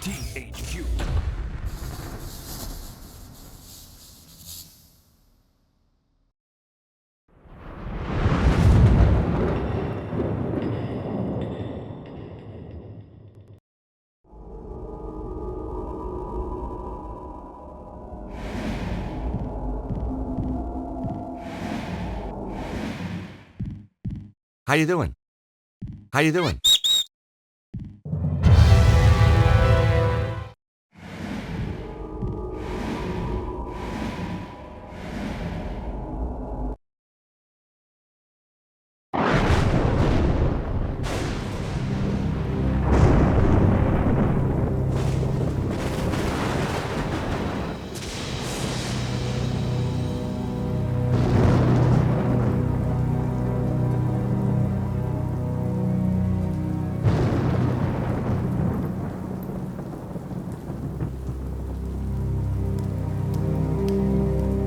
THQ. How you doing? How you doing?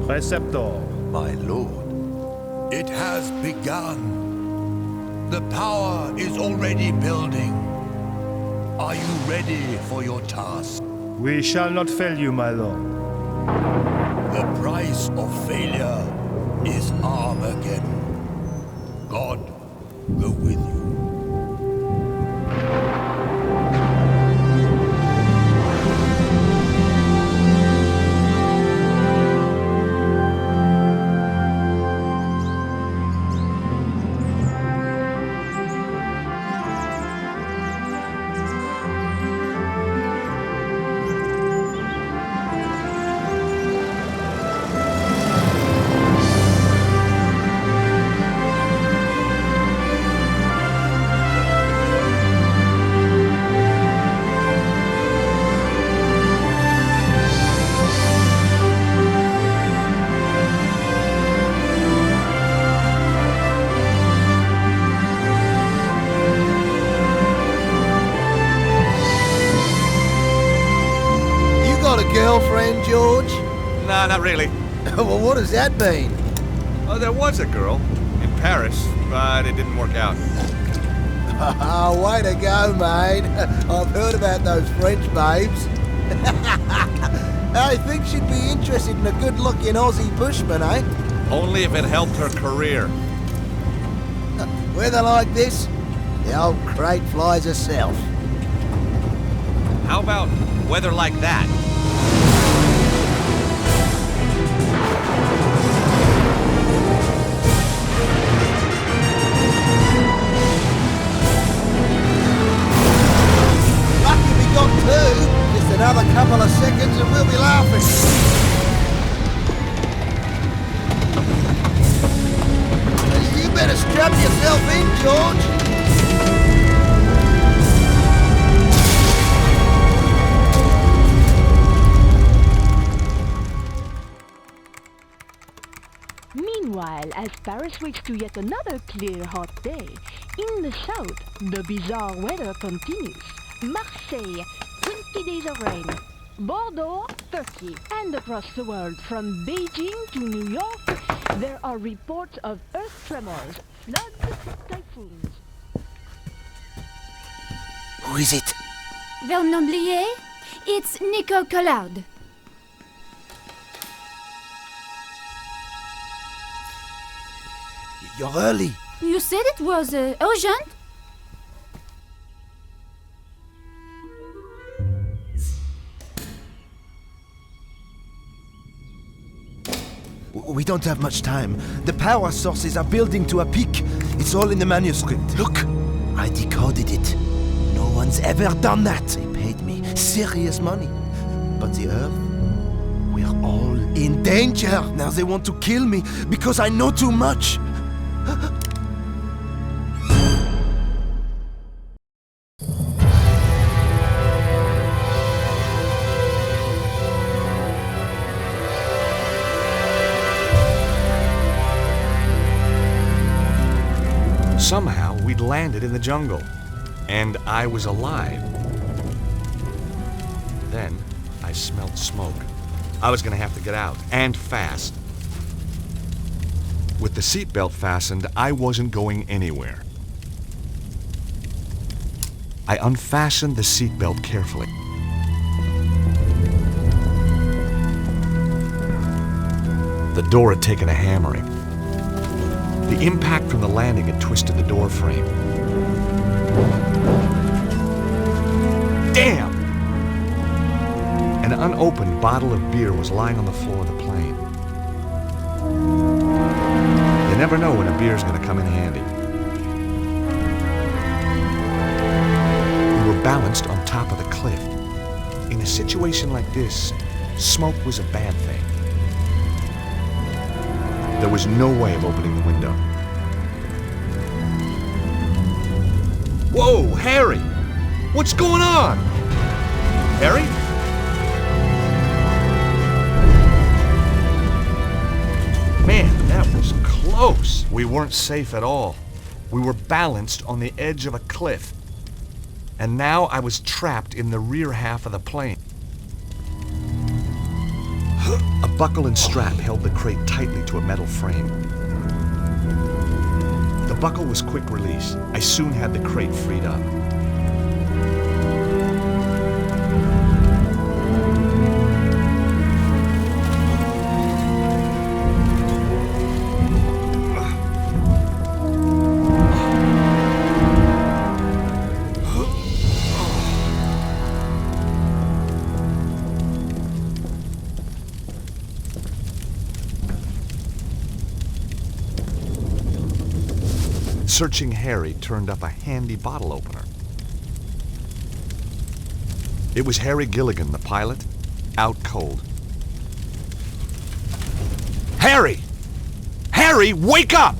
Preceptor. My lord, it has begun. The power is already building. Are you ready for your task? We shall not fail you, my lord. The price of failure is Armageddon. God go with you. Girlfriend, George? Nah, not really. Well, what does that mean? Oh, there was a girl in Paris, but it didn't work out. Oh, way to go, mate. I've heard about those French babes. I think she'd be interested in a good-looking Aussie bushman, eh? Only if it helped her career. Weather like this, the old crate flies herself. How about weather like that? Lucky we got two. Just another couple of seconds and we'll be laughing. You better strap yourself in, George. Meanwhile, as Paris wakes to yet another clear, hot day, in the south, the bizarre weather continues. Marseille, 20 days of rain. Bordeaux, 30. And across the world, from Beijing to New York, there are reports of earth tremors, floods, typhoons. Who is it? Vernomblier? It's Nico Collard. You're early. You said it was urgent? We don't have much time. The power sources are building to a peak. It's all in the manuscript. Look, I decoded it. No one's ever done that. They paid me serious money. But the Earth, we're all in danger. Now they want to kill me because I know too much. Somehow, we'd landed in the jungle, and I was alive. Then, I smelled smoke. I was gonna have to get out, and fast. With the seatbelt fastened, I wasn't going anywhere. I unfastened the seatbelt carefully. The door had taken a hammering. The impact from the landing had twisted the door frame. Damn! An unopened bottle of beer was lying on the floor of the plane. You never know when a beer's gonna come in handy. We were balanced on top of the cliff. In a situation like this, smoke was a bad thing. There was no way of opening the window. Whoa, Harry! What's going on? Harry? Man, that was close. We weren't safe at all. We were balanced on the edge of a cliff. And now I was trapped in the rear half of the plane. A buckle and strap held the crate tightly to a metal frame. The buckle was quick release. I soon had the crate freed up. Searching Harry turned up a handy bottle opener. It was Harry Gilligan, the pilot, out cold. Harry! Harry, wake up!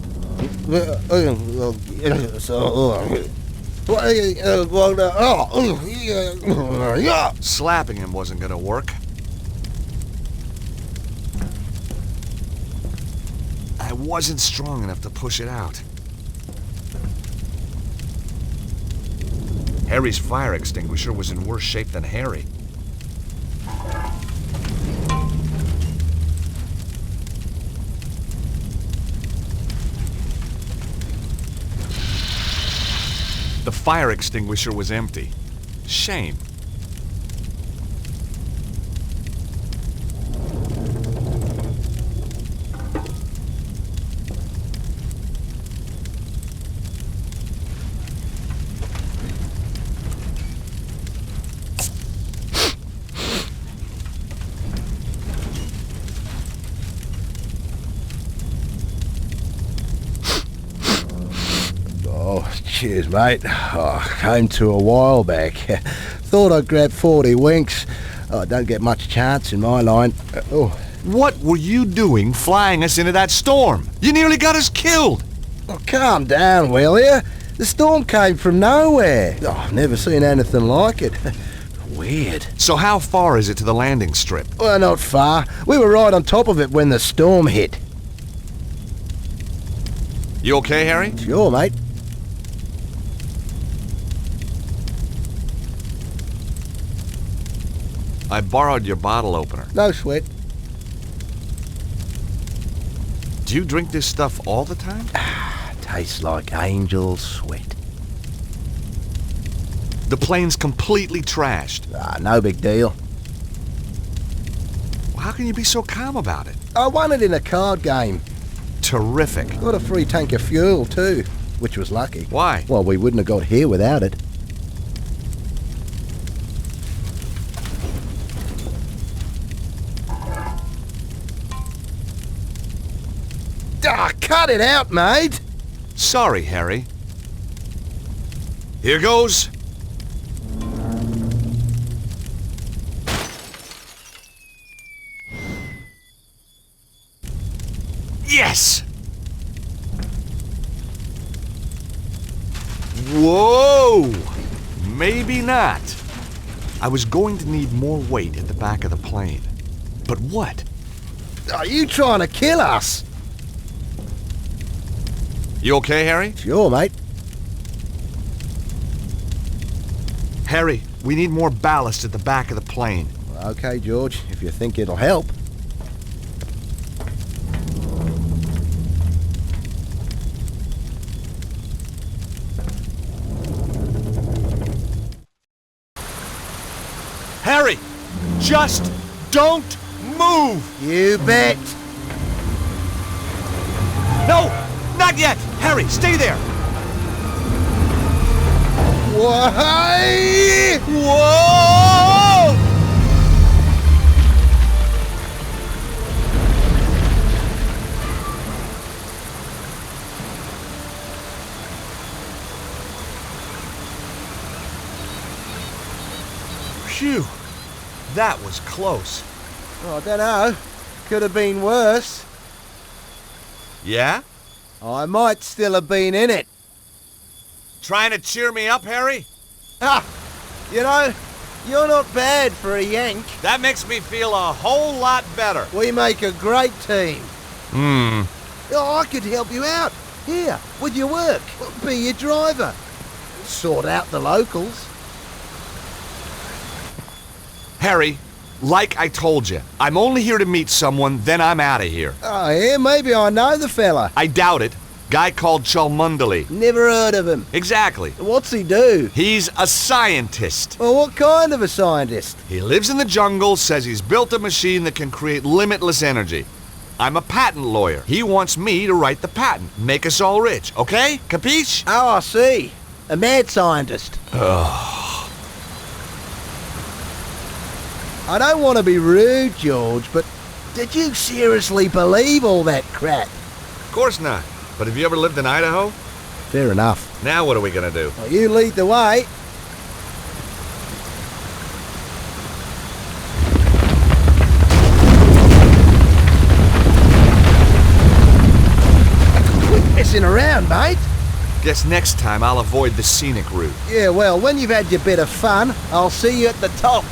Slapping him wasn't gonna work. I wasn't strong enough to push it out. Harry's fire extinguisher was in worse shape than Harry. The fire extinguisher was empty. Shame. Cheers, mate. Came to a while back. Thought I'd grab 40 winks. Don't get much chance in my line. What were you doing flying us into that storm? You nearly got us killed! Calm down, will you? The storm came from nowhere. I've never seen anything like it. Weird. So how far is it to the landing strip? Well, not far. We were right on top of it when the storm hit. You okay, Harry? Sure, mate. I borrowed your bottle opener. No sweat. Do you drink this stuff all the time? Tastes like angel sweat. The plane's completely trashed. No big deal. Well, how can you be so calm about it? I won it in a card game. Terrific. Got a free tank of fuel too, which was lucky. Why? Well, we wouldn't have got here without it. Cut it out, mate! Sorry, Harry. Here goes. Yes! Whoa! Maybe not. I was going to need more weight at the back of the plane. But what? Are you trying to kill us? You okay, Harry? Sure, mate. Harry, we need more ballast at the back of the plane. Okay, George, if you think it'll help. Harry, just don't move! You bet. No! Not yet! Harry, stay there! Why? Whoa! Phew. That was close. I don't know. Could have been worse. Yeah? I might still have been in it. Trying to cheer me up, Harry? Ah, you know, you're not bad for a Yank. That makes me feel a whole lot better. We make a great team. Hmm. Oh, I could help you out. Here, with your work. Be your driver. Sort out the locals. Harry, like I told you, I'm only here to meet someone, then I'm out of here. Oh, yeah, maybe I know the fella. I doubt it. Guy called Cholmundley. Never heard of him. Exactly. What's he do? He's a scientist. Well, what kind of a scientist? He lives in the jungle, says he's built a machine that can create limitless energy. I'm a patent lawyer. He wants me to write the patent. Make us all rich, okay? Capiche? Oh, I see. A mad scientist. I don't want to be rude, George, but did you seriously believe all that crap? Of course not. But have you ever lived in Idaho? Fair enough. Now what are we gonna do? Well, you lead the way. Quit messing around, mate. Guess next time I'll avoid the scenic route. Yeah, well, when you've had your bit of fun, I'll see you at the top.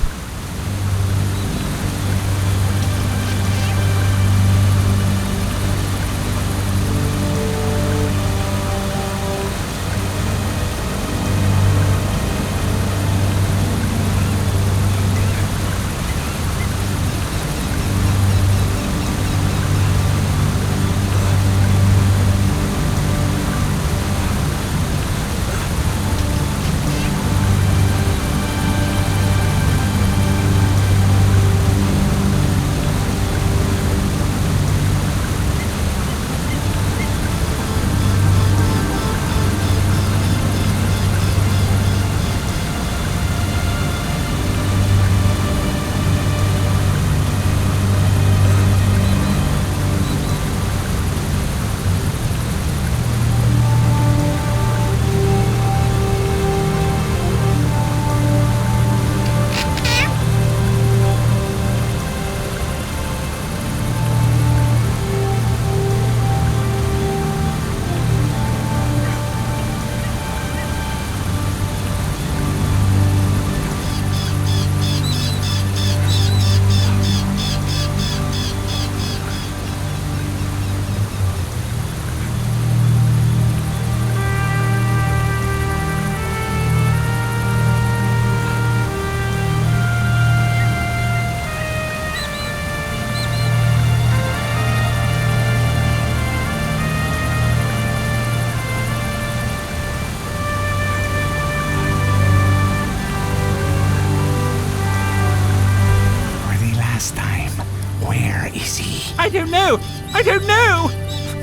I don't know!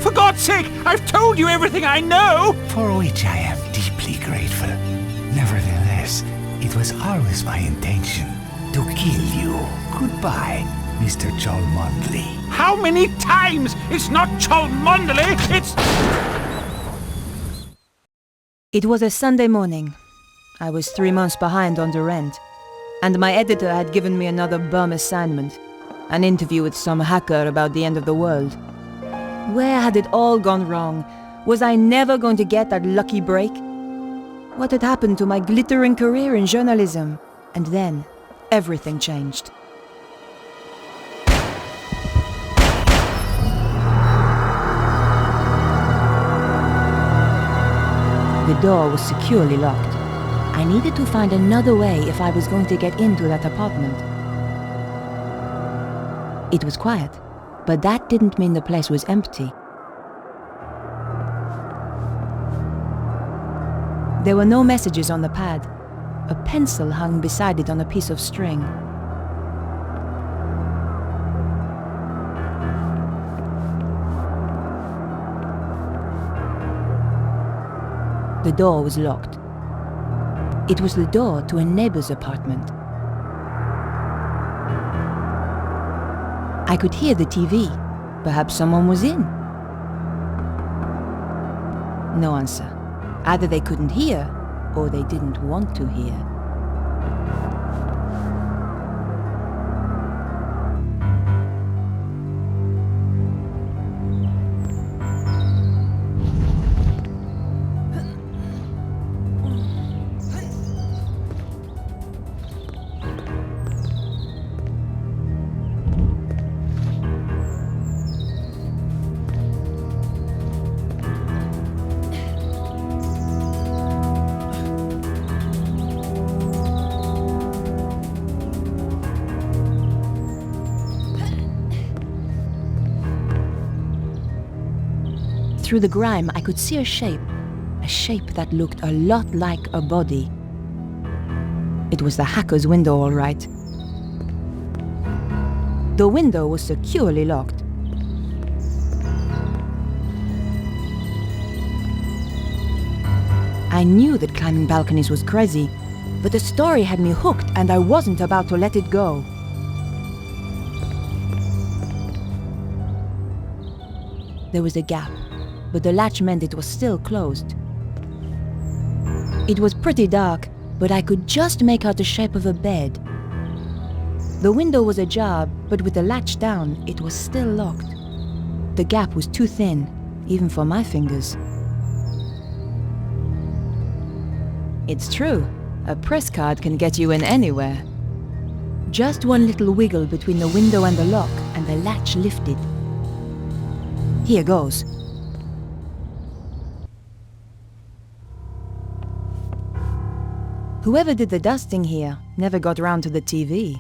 For God's sake, I've told you everything I know! For which I am deeply grateful. Nevertheless, it was always my intention to kill you. Goodbye, Mr. Cholmundley. How many times? It's not Cholmundley, it's... It was a Sunday morning. I was 3 months behind on the rent, and my editor had given me another bum assignment, an interview with some hacker about the end of the world. Where had it all gone wrong? Was I never going to get that lucky break? What had happened to my glittering career in journalism? And then, everything changed. The door was securely locked. I needed to find another way if I was going to get into that apartment. It was quiet, but that didn't mean the place was empty. There were no messages on the pad. A pencil hung beside it on a piece of string. The door was locked. It was the door to a neighbor's apartment. I could hear the TV. Perhaps someone was in. No answer. Either they couldn't hear, or they didn't want to hear. Through the grime, I could see a shape that looked a lot like a body. It was the hacker's window, all right. The window was securely locked. I knew that climbing balconies was crazy, but the story had me hooked and I wasn't about to let it go. There was a gap, but the latch meant it was still closed. It was pretty dark, but I could just make out the shape of a bed. The window was ajar, but with the latch down, it was still locked. The gap was too thin, even for my fingers. It's true, a press card can get you in anywhere. Just one little wiggle between the window and the lock, and the latch lifted. Here goes. Whoever did the dusting here never got round to the TV.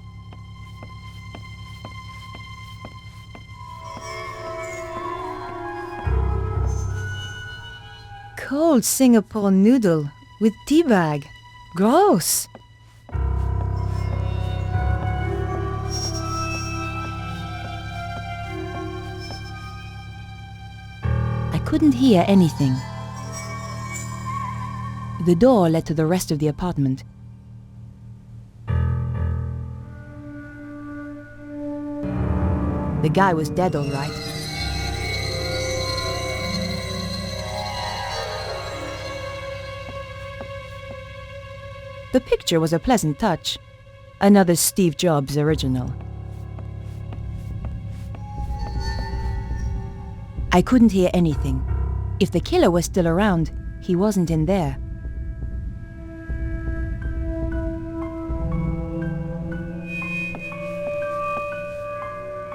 Cold Singapore noodle with tea bag. Gross! I couldn't hear anything. The door led to the rest of the apartment. The guy was dead, all right. The picture was a pleasant touch. Another Steve Jobs original. I couldn't hear anything. If the killer was still around, he wasn't in there.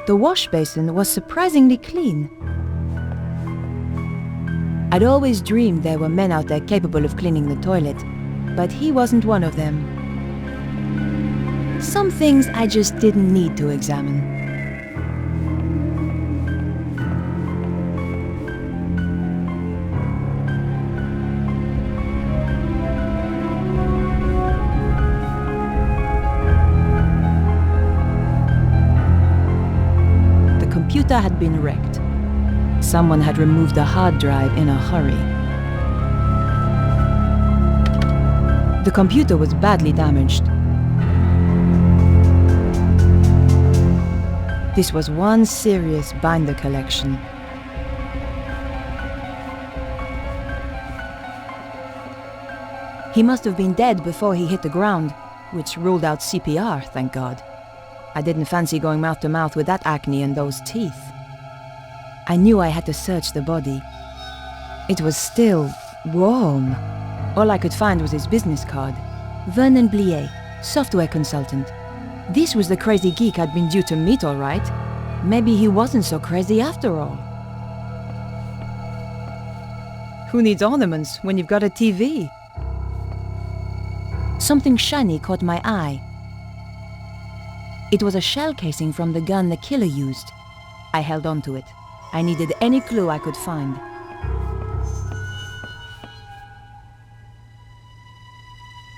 The wash basin was surprisingly clean. I'd always dreamed there were men out there capable of cleaning the toilet, but he wasn't one of them. Some things I just didn't need to examine. The computer had been wrecked. Someone had removed the hard drive in a hurry. The computer was badly damaged. This was one serious binder collection. He must have been dead before he hit the ground, which ruled out CPR, thank God. I didn't fancy going mouth to mouth with that acne and those teeth. I knew I had to search the body. It was still warm. All I could find was his business card. Vernon Blier, software consultant. This was the crazy geek I'd been due to meet, all right. Maybe he wasn't so crazy after all. Who needs ornaments when you've got a TV? Something shiny caught my eye. It was a shell casing from the gun the killer used. I held on to it. I needed any clue I could find.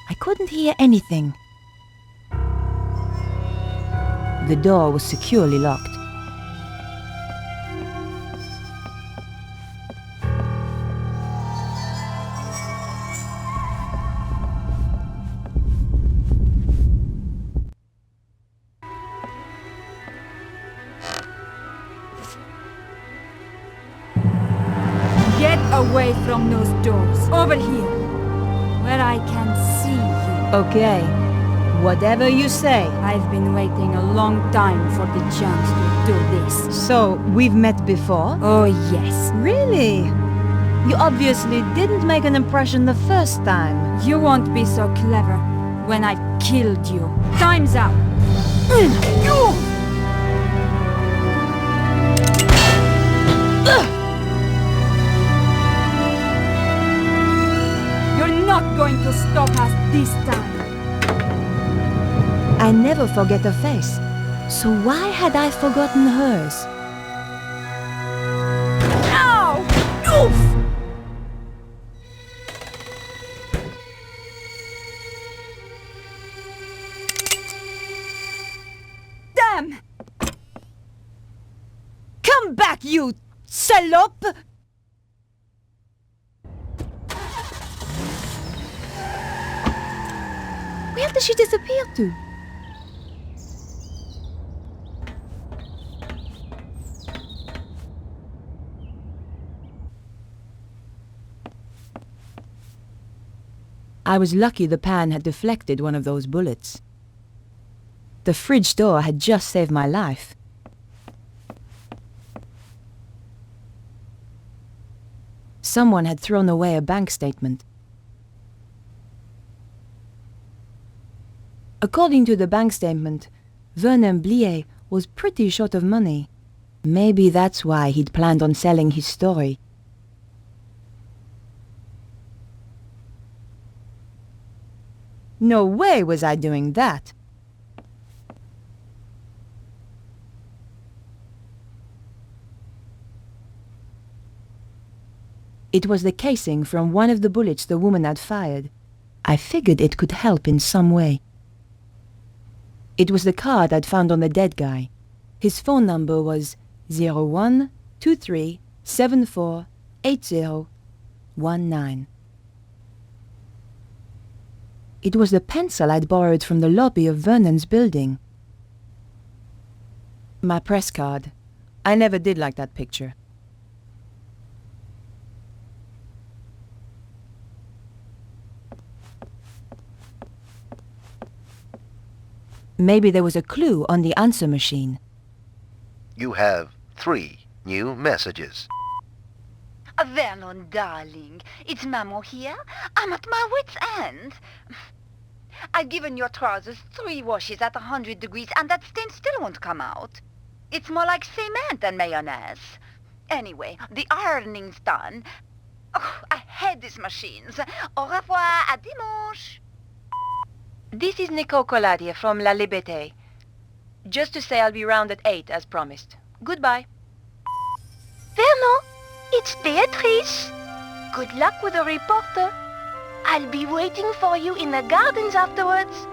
I couldn't hear anything. The door was securely locked. away from those doors. Over here, where I can see you. Okay. Whatever you say. I've been waiting a long time for the chance to do this. So, we've met before? Oh, yes. Really? You obviously didn't make an impression the first time. You won't be so clever when I've killed you. Time's up. You're not going to stop us this time. I never forget a face. So why had I forgotten hers? Ow! Oof! Damn! Come back, you salope! Where did she disappear to? I was lucky the pan had deflected one of those bullets. The fridge door had just saved my life. Someone had thrown away a bank statement. According to the bank statement, Vernon Blier was pretty short of money. Maybe that's why he'd planned on selling his story. No way was I doing that. It was the casing from one of the bullets the woman had fired. I figured it could help in some way. It was the card I'd found on the dead guy. His phone number was 0123748019. It was the pencil I'd borrowed from the lobby of Vernon's building. My press card. I never did like that picture. Maybe there was a clue on the answer machine. You have 3 new messages. Vernon, darling, it's Mamo here. I'm at my wit's end. I've given your trousers 3 washes at 100 degrees and that stain still won't come out. It's more like cement than mayonnaise. Anyway, the ironing's done. Oh, I hate these machines. Au revoir, à dimanche. This is Nicole Colladier from La Liberté. Just to say I'll be round at 8 as promised. Goodbye. Vernon, it's Beatrice. Good luck with the reporter. I'll be waiting for you in the gardens afterwards.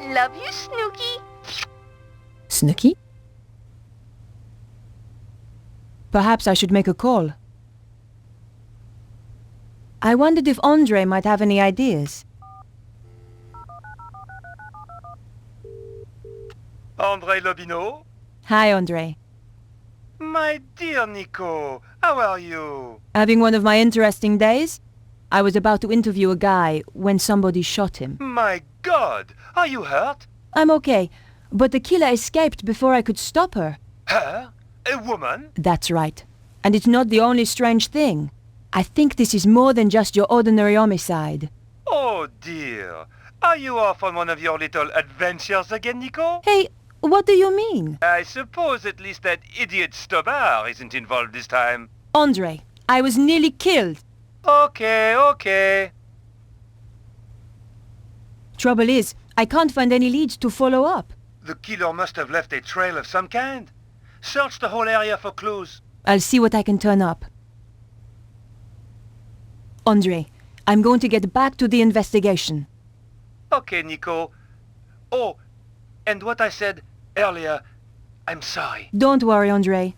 Love you, Snooky. Snooky? Perhaps I should make a call. I wondered if Andre might have any ideas. Andre Lobineau? Hi, Andre. My dear Nico, how are you? Having one of my interesting days? I was about to interview a guy when somebody shot him. My God! Are you hurt? I'm okay, but the killer escaped before I could stop her. Her? A woman? That's right. And it's not the only strange thing. I think this is more than just your ordinary homicide. Oh dear. Are you off on one of your little adventures again, Nico? Hey, what do you mean? I suppose at least that idiot Stobar isn't involved this time. Andre, I was nearly killed. Okay. Trouble is, I can't find any leads to follow up. The killer must have left a trail of some kind. Search the whole area for clues. I'll see what I can turn up. Andre, I'm going to get back to the investigation. Okay, Nico. Oh, and what I said earlier, I'm sorry. Don't worry, Andre.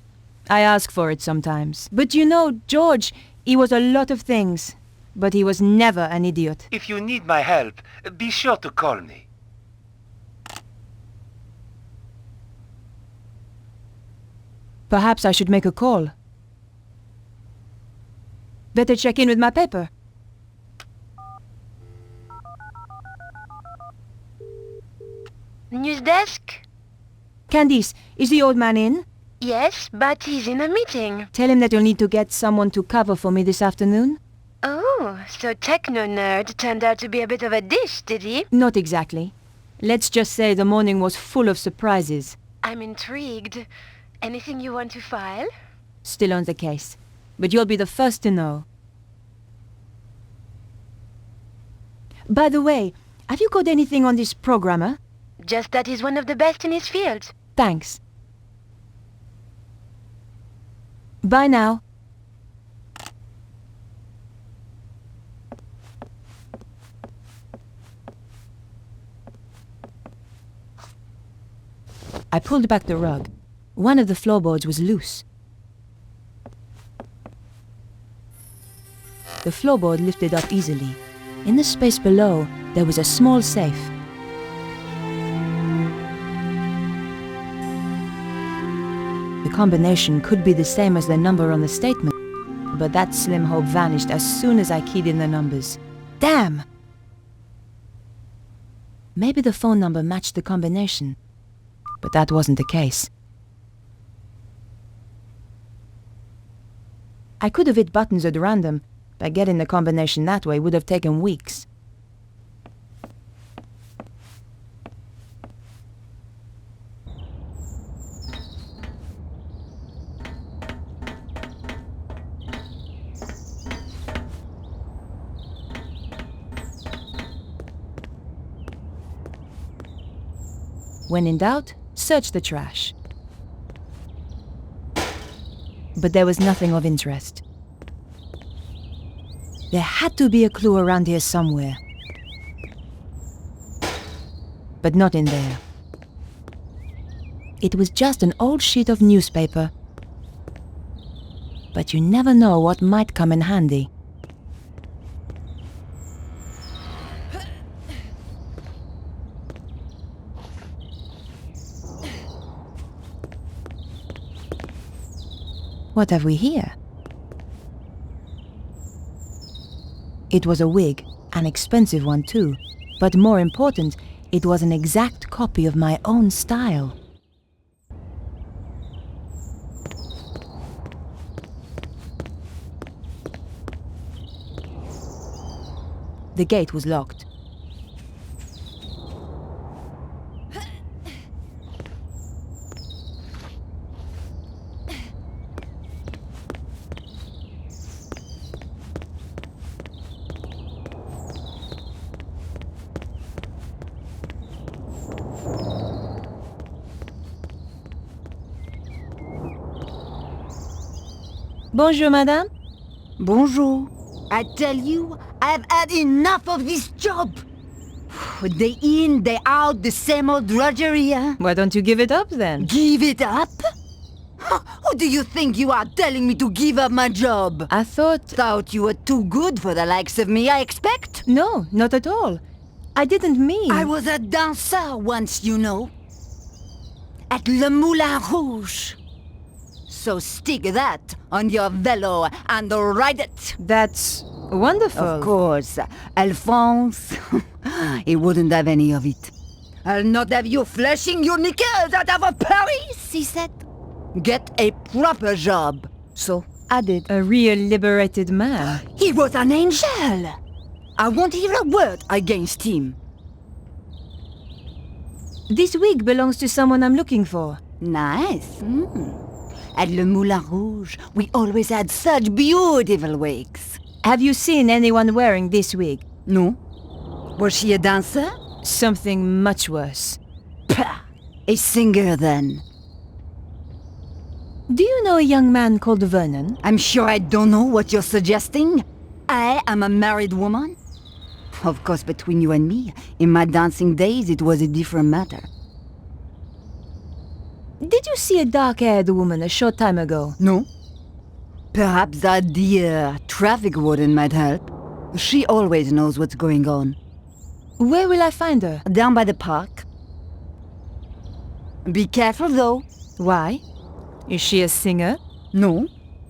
I ask for it sometimes. But you know, George, he was a lot of things. But he was never an idiot. If you need my help, be sure to call me. Perhaps I should make a call. Better check in with my paper. News desk? Candice, is the old man in? Yes, but he's in a meeting. Tell him that you'll need to get someone to cover for me this afternoon. Oh, so techno-nerd turned out to be a bit of a dish, did he? Not exactly. Let's just say the morning was full of surprises. I'm intrigued. Anything you want to file? Still on the case. But you'll be the first to know. By the way, have you got anything on this programmer? Just that he's one of the best in his field. Thanks. Bye now. I pulled back the rug. One of the floorboards was loose. The floorboard lifted up easily. In the space below, there was a small safe. The combination could be the same as the number on the statement, but that slim hope vanished as soon as I keyed in the numbers. Damn! Maybe the phone number matched the combination, but that wasn't the case. I could have hit buttons at random, but getting the combination that way would have taken weeks. When in doubt, search the trash. But there was nothing of interest. There had to be a clue around here somewhere. But not in there. It was just an old sheet of newspaper. But you never know what might come in handy. What have we here? It was a wig, an expensive one too, but more important, it was an exact copy of my own style. The gate was locked. Bonjour, madame. Bonjour. I tell you, I've had enough of this job. Day in, day out, the same old drudgery, huh? Why don't you give it up then? Give it up? Who do you think you are telling me to give up my job? I thought you were too good for the likes of me, I expect? No, not at all. I didn't mean... I was a dancer once, you know. At Le Moulin Rouge. So stick that on your velo and ride it. That's wonderful. Of course. Alphonse, he wouldn't have any of it. I'll not have you flashing your knickers out of Paris, he said. Get a proper job. So I did. A real liberated man. He was an angel. I won't hear a word against him. This wig belongs to someone I'm looking for. Nice. At Le Moulin Rouge, we always had such beautiful wigs. Have you seen anyone wearing this wig? No. Was she a dancer? Something much worse. Pah! A singer, then. Do you know a young man called Vernon? I'm sure I don't know what you're suggesting. I am a married woman. Of course, between you and me, in my dancing days, it was a different matter. Did you see a dark-haired woman a short time ago? No. Perhaps that dear traffic warden might help. She always knows what's going on. Where will I find her? Down by the park. Be careful, though. Why? Is she a singer? No.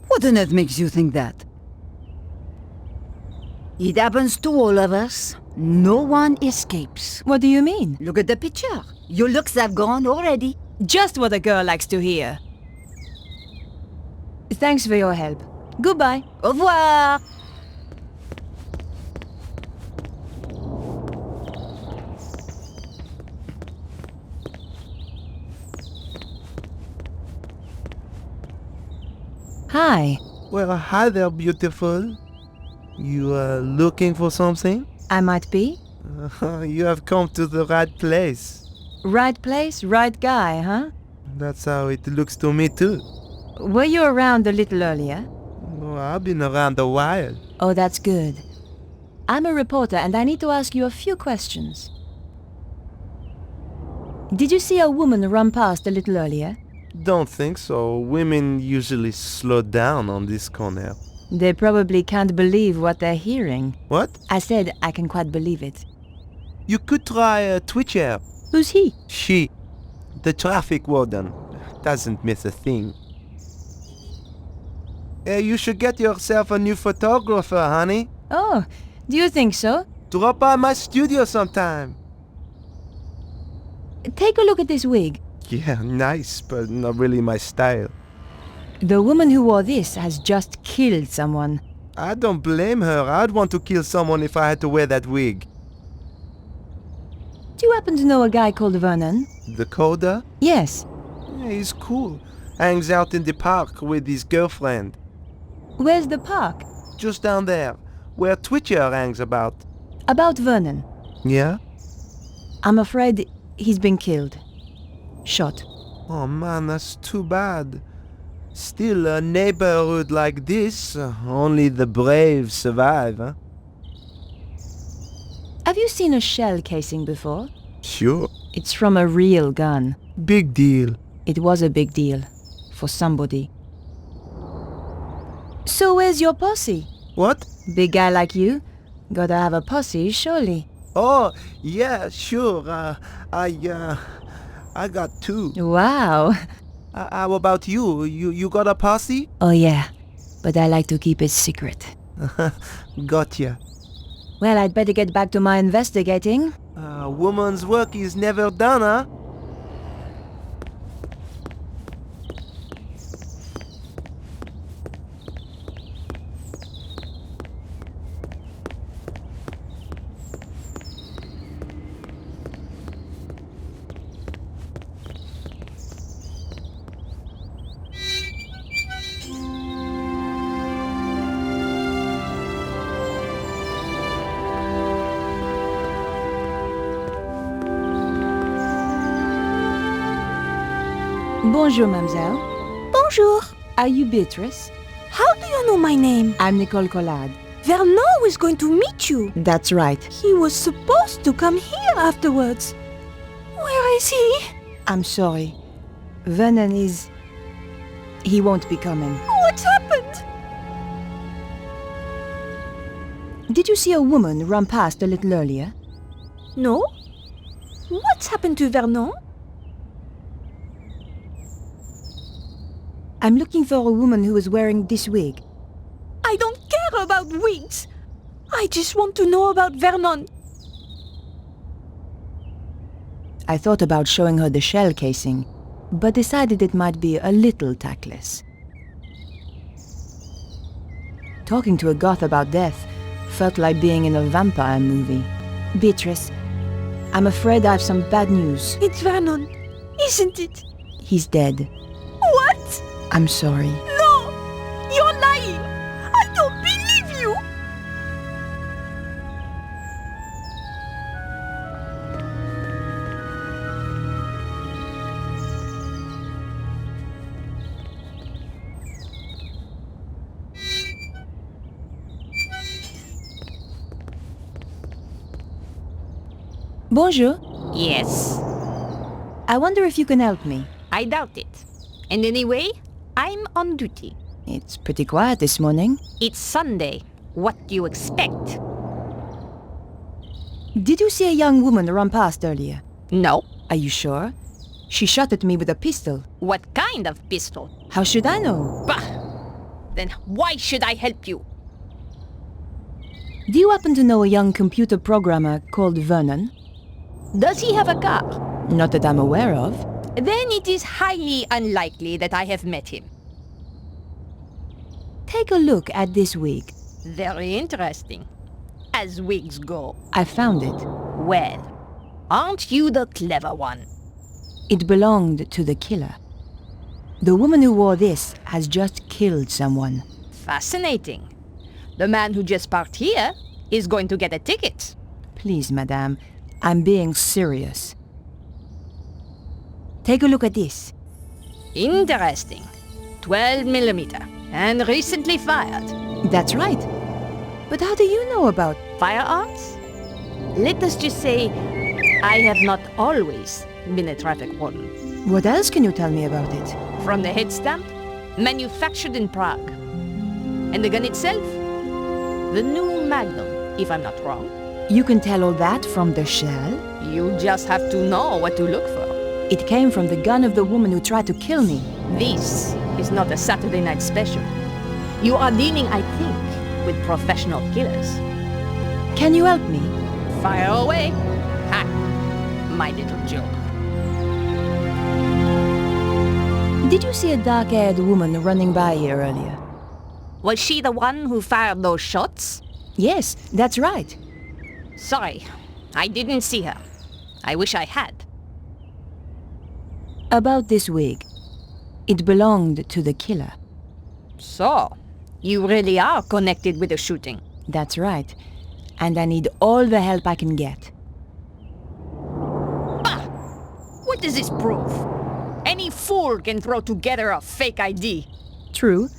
What on earth makes you think that? It happens to all of us. No one escapes. What do you mean? Look at the picture. Your looks have gone already. Just what a girl likes to hear. Thanks for your help. Goodbye. Au revoir. Hi. Well, hi there, beautiful. You are looking for something? I might be. You have come to the right place. Right place, right guy, huh? That's how it looks to me too. Were you around a little earlier? Oh, I've been around a while. Oh, that's good. I'm a reporter and I need to ask you a few questions. Did you see a woman run past a little earlier? Don't think so. Women usually slow down on this corner. They probably can't believe what they're hearing. What? I said I can quite believe it. You could try a Twitcher. Who's he? She. The traffic warden. Doesn't miss a thing. You should get yourself a new photographer, honey. Oh, do you think so? Drop by my studio sometime. Take a look at this wig. Yeah, nice, but not really my style. The woman who wore this has just killed someone. I don't blame her. I'd want to kill someone if I had to wear that wig. Do you happen to know a guy called Vernon? The coder? Yes. Yeah, he's cool. Hangs out in the park with his girlfriend. Where's the park? Just down there, where Twitcher hangs about. About Vernon. Yeah? I'm afraid he's been killed. Shot. Oh man, that's too bad. Still, a neighborhood like this, only the brave survive, huh? Have you seen a shell casing before? Sure. It's from a real gun. Big deal. It was a big deal. For somebody. So where's your posse? What? Big guy like you? Gotta have a posse, surely. Oh, yeah, sure. I got two. Wow. How about you? You got a posse? Oh yeah, but I like to keep it secret. Gotcha. Well, I'd better get back to my investigating. Woman's work is never done, huh? Bonjour, mademoiselle. Bonjour. Are you Beatrice? How do you know my name? I'm Nicole Collard. Vernon is going to meet you. That's right. He was supposed to come here afterwards. Where is he? I'm sorry. Vernon is... He won't be coming. What's happened? Did you see a woman run past a little earlier? No. What's happened to Vernon? I'm looking for a woman who is wearing this wig. I don't care about wigs. I just want to know about Vernon. I thought about showing her the shell casing, but decided it might be a little tactless. Talking to a goth about death felt like being in a vampire movie. Beatrice, I'm afraid I have some bad news. It's Vernon, isn't it? He's dead. What? I'm sorry. No! You're lying! I don't believe you! Bonjour. Yes? I wonder if you can help me. I doubt it. And anyway, I'm on duty. It's pretty quiet this morning. It's Sunday. What do you expect? Did you see a young woman run past earlier? No. Are you sure? She shot at me with a pistol. What kind of pistol? How should I know? Bah! Then why should I help you? Do you happen to know a young computer programmer called Vernon? Does he have a car? Not that I'm aware of. Then it is highly unlikely that I have met him. Take a look at this wig. Very interesting. As wigs go. I found it. Well, aren't you the clever one? It belonged to the killer. The woman who wore this has just killed someone. Fascinating. The man who just parked here is going to get a ticket. Please, madame, I'm being serious. Take a look at this. Interesting. 12mm, and recently fired. That's right. But how do you know about firearms? Let us just say, I have not always been a traffic warden. What else can you tell me about it? From the head stamp, manufactured in Prague. And the gun itself? The new Magnum, if I'm not wrong. You can tell all that from the shell? You just have to know what to look for. It came from the gun of the woman who tried to kill me. This is not a Saturday night special. You are dealing, I think, with professional killers. Can you help me? Fire away. Ha! My little joke. Did you see a dark-haired woman running by here earlier? Was she the one who fired those shots? Yes, that's right. Sorry, I didn't see her. I wish I had. About this wig. It belonged to the killer. So, you really are connected with the shooting. That's right. And I need all the help I can get. Bah! What does this prove? Any fool can throw together a fake ID. True,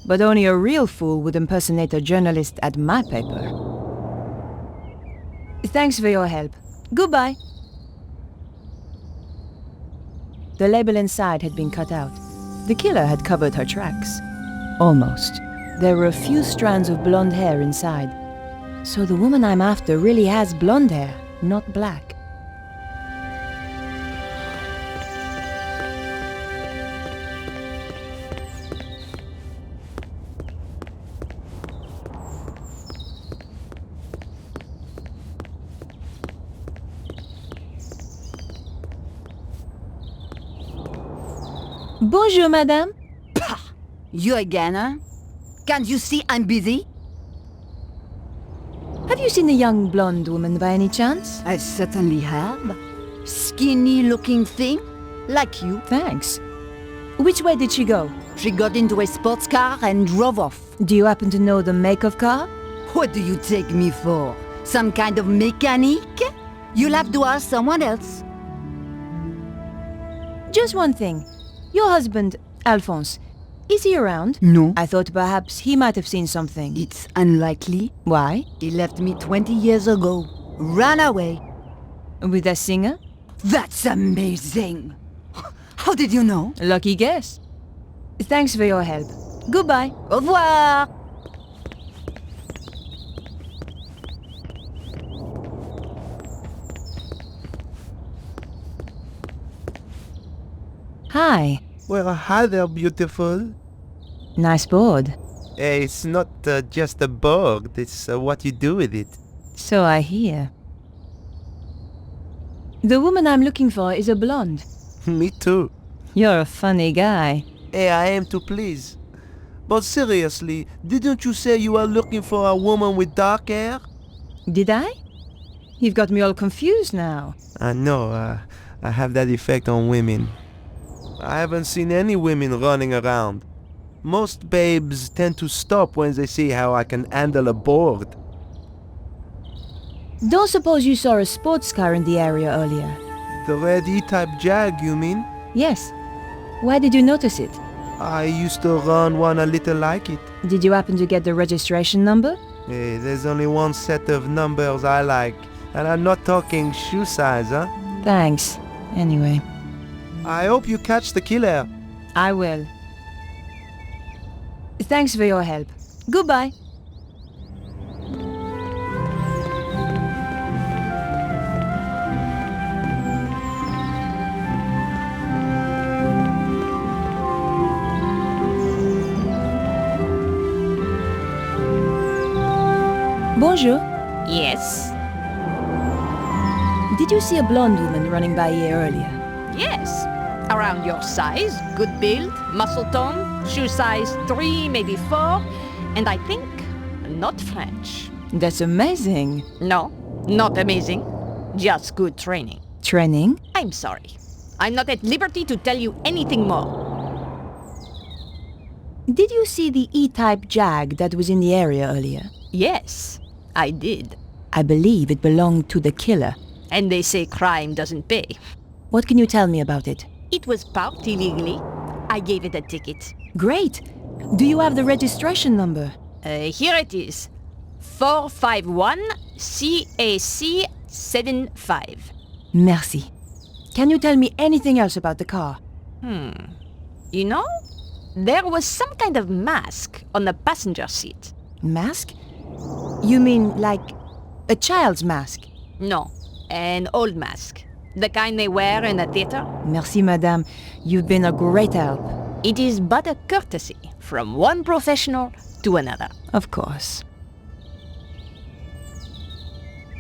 but only a real fool would impersonate a journalist at my paper. Thanks for your help. Goodbye. The label inside had been cut out. The killer had covered her tracks. Almost. There were a few strands of blonde hair inside. So the woman I'm after really has blonde hair, not black. Bonjour, madame. Pah! You again, huh? Can't you see I'm busy? Have you seen the young blonde woman by any chance? I certainly have. Skinny-looking thing, like you. Thanks. Which way did she go? She got into a sports car and drove off. Do you happen to know the make of car? What do you take me for? Some kind of mechanic? You'll have to ask someone else. Just one thing. Your husband, Alphonse, is he around? No. I thought perhaps he might have seen something. It's unlikely. Why? He left me 20 years ago. Ran away. With a singer? That's amazing! How did you know? Lucky guess. Thanks for your help. Goodbye. Au revoir! Hi. Well, hi there, beautiful. Nice board. It's not just a board, it's what you do with it. So I hear. The woman I'm looking for is a blonde. Me too. You're a funny guy. Hey, I am to please. But seriously, didn't you say you were looking for a woman with dark hair? Did I? You've got me all confused now. I know, I have that effect on women. I haven't seen any women running around. Most babes tend to stop when they see how I can handle a board. Don't suppose you saw a sports car in the area earlier? The red E-type Jag, you mean? Yes. Why did you notice it? I used to run one a little like it. Did you happen to get the registration number? Hey, there's only one set of numbers I like. And I'm not talking shoe size, huh? Thanks. Anyway. I hope you catch the killer. I will. Thanks for your help. Goodbye. Bonjour. Yes? Did you see a blonde woman running by here earlier? Yes. Around your size, good build, muscle tone, shoe size 3, maybe 4, and I think not French. That's amazing. No, not amazing. Just good training. Training? I'm sorry. I'm not at liberty to tell you anything more. Did you see the E-type Jag that was in the area earlier? Yes, I did. I believe it belonged to the killer. And they say crime doesn't pay. What can you tell me about it? It was parked illegally. I gave it a ticket. Great. Do you have the registration number? Here it is. 451 CAC75. Merci. Can you tell me anything else about the car? You know, there was some kind of mask on the passenger seat. Mask? You mean like a child's mask? No, an old mask. The kind they wear in a theater. Merci, madame. You've been a great help. It is but a courtesy from one professional to another. Of course.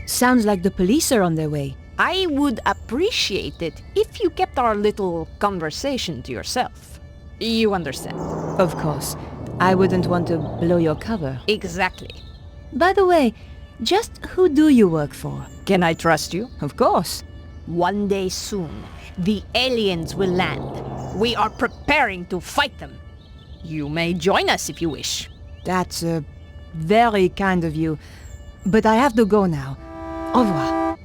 Sounds like the police are on their way. I would appreciate it if you kept our little conversation to yourself. You understand? Of course. I wouldn't want to blow your cover. Exactly. By the way, just who do you work for? Can I trust you? Of course. One day soon, the aliens will land. We are preparing to fight them. You may join us if you wish. That's very kind of you. But I have to go now. Au revoir.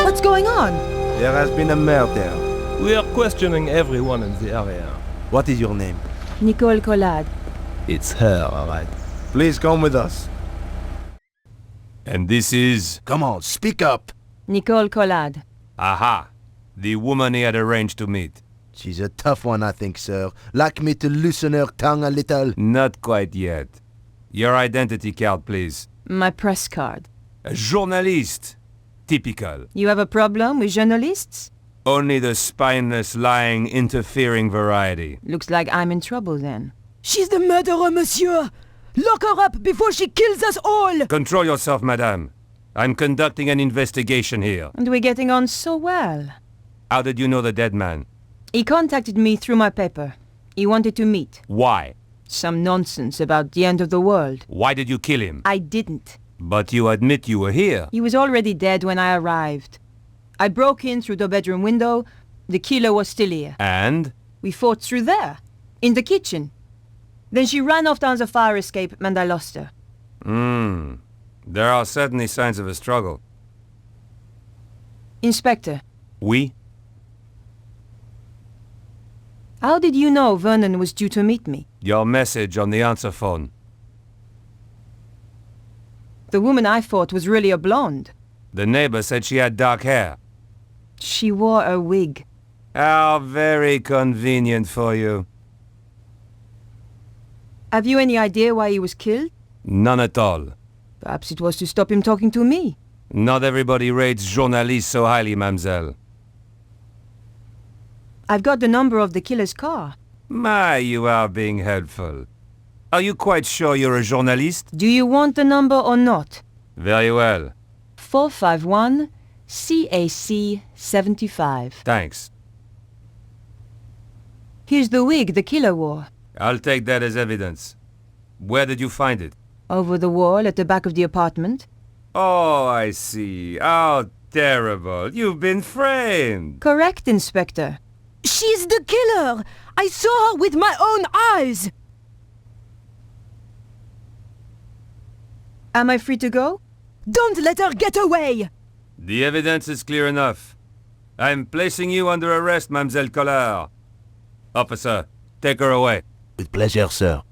What's going on? There has been a murder. We are questioning everyone in the area. What is your name? Nicole Collard. It's her, alright. Please come with us. And this is... Come on, speak up. Nicole Collard. Aha! The woman he had arranged to meet. She's a tough one, I think, sir. Like me to loosen her tongue a little? Not quite yet. Your identity card, please. My press card. A journalist. Typical. You have a problem with journalists? Only the spineless, lying, interfering variety. Looks like I'm in trouble then. She's the murderer, monsieur! Lock her up before she kills us all! Control yourself, madame. I'm conducting an investigation here. And we're getting on so well. How did you know the dead man? He contacted me through my paper. He wanted to meet. Why? Some nonsense about the end of the world. Why did you kill him? I didn't. But you admit you were here. He was already dead when I arrived. I broke in through the bedroom window. The killer was still here. And? We fought through there, in the kitchen. Then she ran off down the fire escape and I lost her. There are certainly signs of a struggle. Inspector. Oui? How did you know Vernon was due to meet me? Your message on the answer phone. The woman I fought was really a blonde. The neighbor said she had dark hair. She wore a wig. How very convenient for you. Have you any idea why he was killed? None at all. Perhaps it was to stop him talking to me. Not everybody rates journalists so highly, mademoiselle. I've got the number of the killer's car. My, you are being helpful. Are you quite sure you're a journalist? Do you want the number or not? Very well. 451 CAC75. Thanks. Here's the wig the killer wore. I'll take that as evidence. Where did you find it? Over the wall at the back of the apartment. Oh, I see. How terrible. You've been framed. Correct, Inspector. She's the killer! I saw her with my own eyes! Am I free to go? Don't let her get away! The evidence is clear enough. I'm placing you under arrest, Mademoiselle Collard. Officer, take her away. With pleasure, sir.